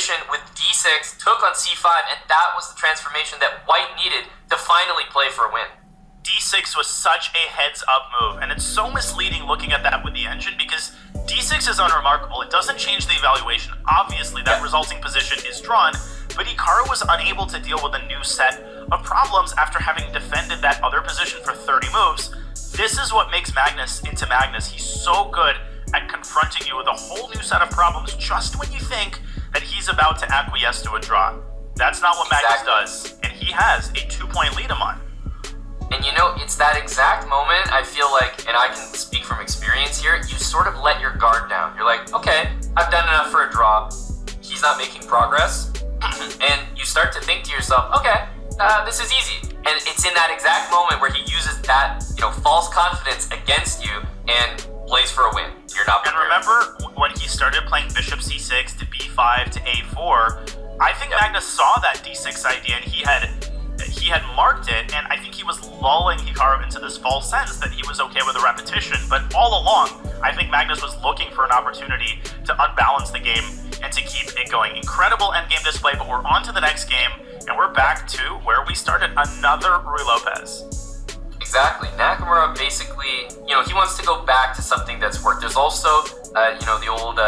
position with d6, took on c5, and that was the transformation that white needed to finally play for a win. d6 was such a heads-up move, and it's so misleading looking at that with the engine because d6 is unremarkable. It doesn't change the evaluation. Obviously, that resulting position is drawn, but Hikaru was unable to deal with a new set of problems after having defended that other position for 30 moves. This is what makes Magnus into Magnus. He's so good at confronting you with a whole new set of problems just when you think that he's about to acquiesce to a draw. That's not what Magnus does, and he has a 2-point lead him on. And you know, it's that exact moment, I feel like, and I can speak from experience here, you sort of let your guard down. You're like, okay, I've done enough for a draw. He's not making progress. And you start to think to yourself, okay, this is easy. And it's in that exact moment where he uses that, false confidence against you and plays for a win. You're not prepared. And remember when he started playing bishop c6 to b5 to a4, I think Magnus saw that d6 idea and he had marked it, and I think he was lulling Hikaru into this false sense that he was okay with a repetition, but all along, I think Magnus was looking for an opportunity to unbalance the game and to keep it going. Incredible endgame display, but we're on to the next game, and we're back to where we started, another Ruy Lopez. Exactly. Nakamura basically, he wants to go back to something that's worked. There's also, the old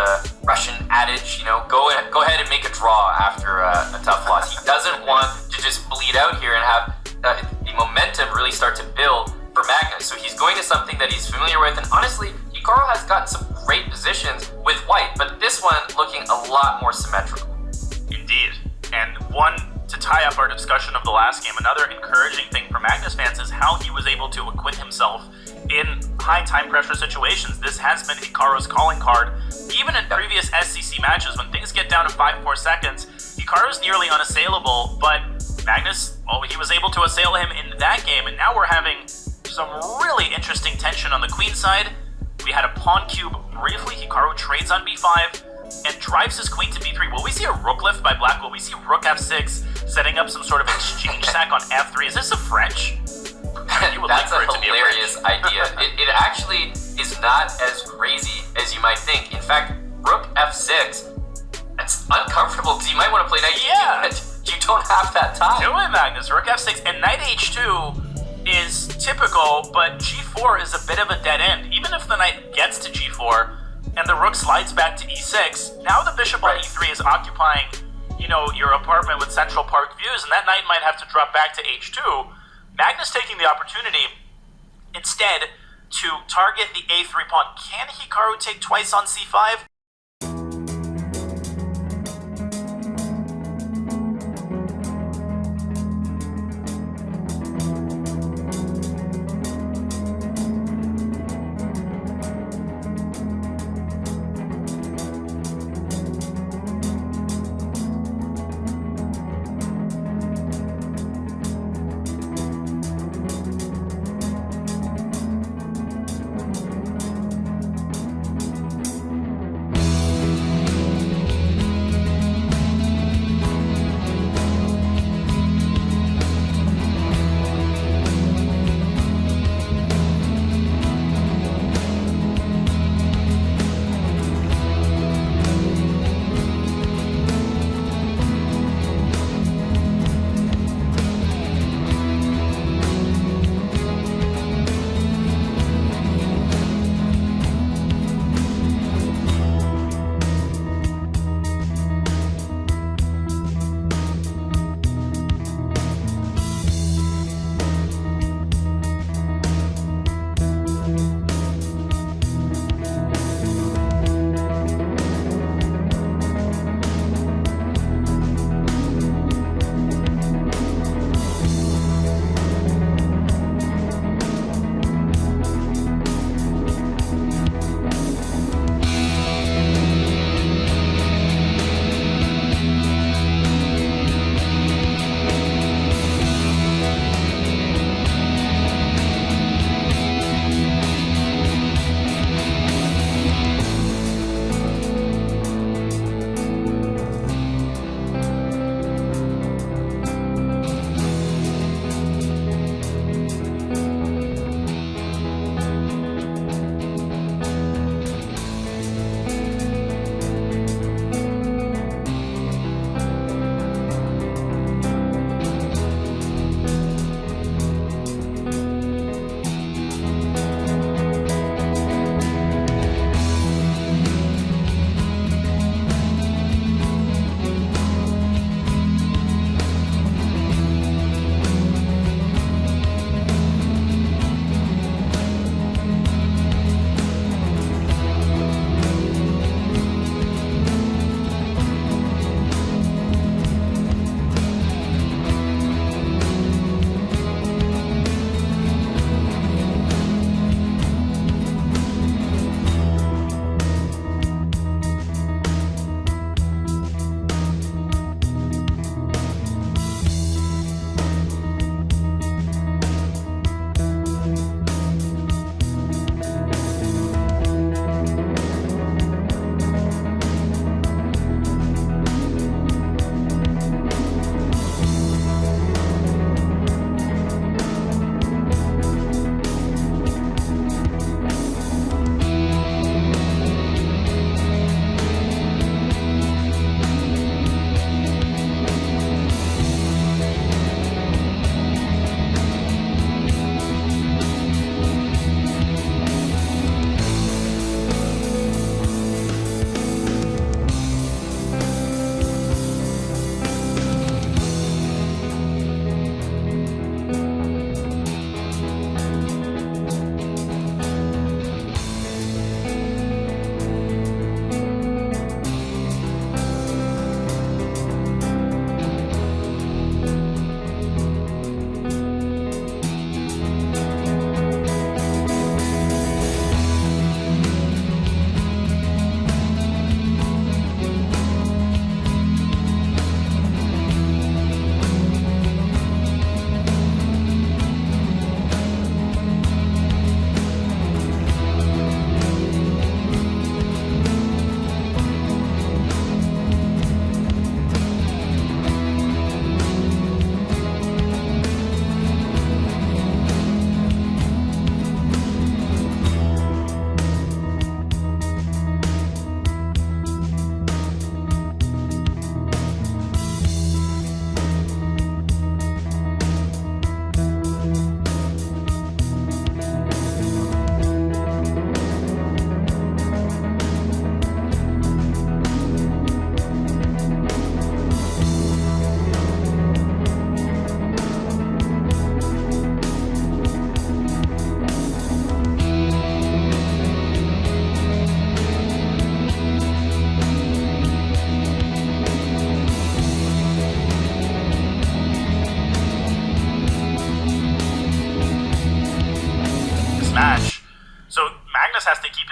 Russian adage, go ahead and make a draw after a tough loss. He doesn't want to just bleed out here and have the momentum really start to build for Magnus. So he's going to something that he's familiar with, and honestly, Hikaru has gotten some great positions with white, but this one looking a lot more symmetrical. Indeed. And one to tie up our discussion of the last game, another encouraging thing for Magnus fans is how he was able to acquit himself in high time pressure situations. This has been Hikaru's calling card. Even in previous SCC matches, when things get down to 5-4 seconds, Hikaru's nearly unassailable, but Magnus, he was able to assail him in that game, and now we're having some really interesting tension on the queen side. We had a pawn cube briefly. Hikaru trades on b5 and drives his queen to b3. Will we see a rook lift by black? Will we see rook f6 setting up some sort of exchange sack on f3? Is this a French? That's a hilarious idea. It actually is not as crazy as you might think. In fact, rook f6, that's uncomfortable because you might want to play knight Yeah. e2, but you don't have that time. Do it, Magnus. Rook f6 and knight h2 is typical, but g4 is a bit of a dead end. Even if the knight gets to g4 and the rook slides back to e6, now the bishop on e3 is occupying, your apartment with Central Park views, and that knight might have to drop back to h2. Magnus taking the opportunity instead to target the a3 pawn. Can Hikaru take twice on c5?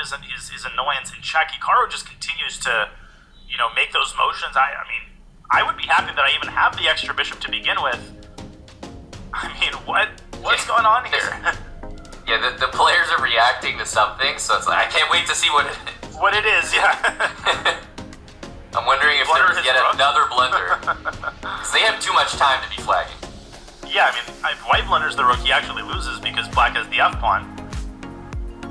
his annoyance in check. Hikaru just continues to, make those motions. I mean, I would be happy that I even have the extra bishop to begin with. I mean, what's going on here? Yeah, the players are reacting to something, so it's like, I can't wait to see what it is, yeah. I'm wondering if there's yet another blunder. Because they have too much time to be flagging. Yeah, I mean, if white blunders the rook, he actually loses because black has the f-pawn.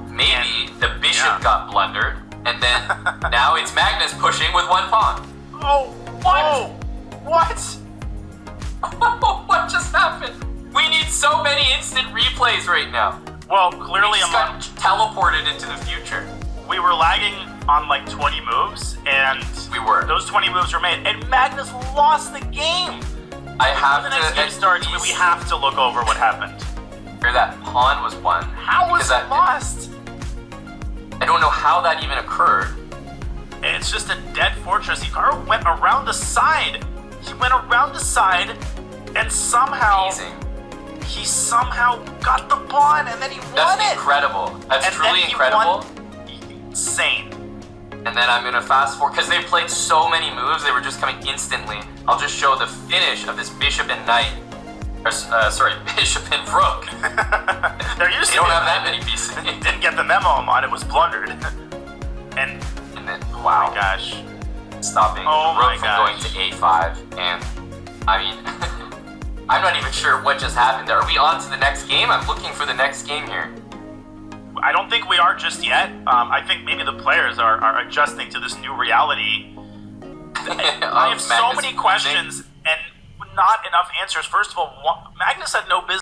Maybe the bishop got blundered, and then now it's Magnus pushing with one pawn. Oh, what? Oh, what? What just happened? We need so many instant replays right now. Well, clearly we just got teleported into the future. We were lagging on like 20 moves, and those 20 moves were made, and Magnus lost the game. Before the next game starts, we have to look over what happened. Where that pawn was won. How was it lost? I don't know how that even occurred. It's just a dead fortress. Hikaru went around the side. He went around the side, and somehow he got the pawn, and then he won it. That's incredible. That's truly incredible. Insane. And then I'm gonna fast forward because they played so many moves. They were just coming instantly. I'll just show the finish of this bishop and knight. Bishop and rook. They don't have that many pieces. Didn't get the memo on it was blundered. and then wow, oh my gosh, stopping the rook from going to a5. And I mean, I'm not even sure what just happened. Are we on to the next game? I'm looking for the next game here. I don't think we are just yet. I think maybe the players are adjusting to this new reality. I have so many questions and not enough answers. First of all, Magnus had no business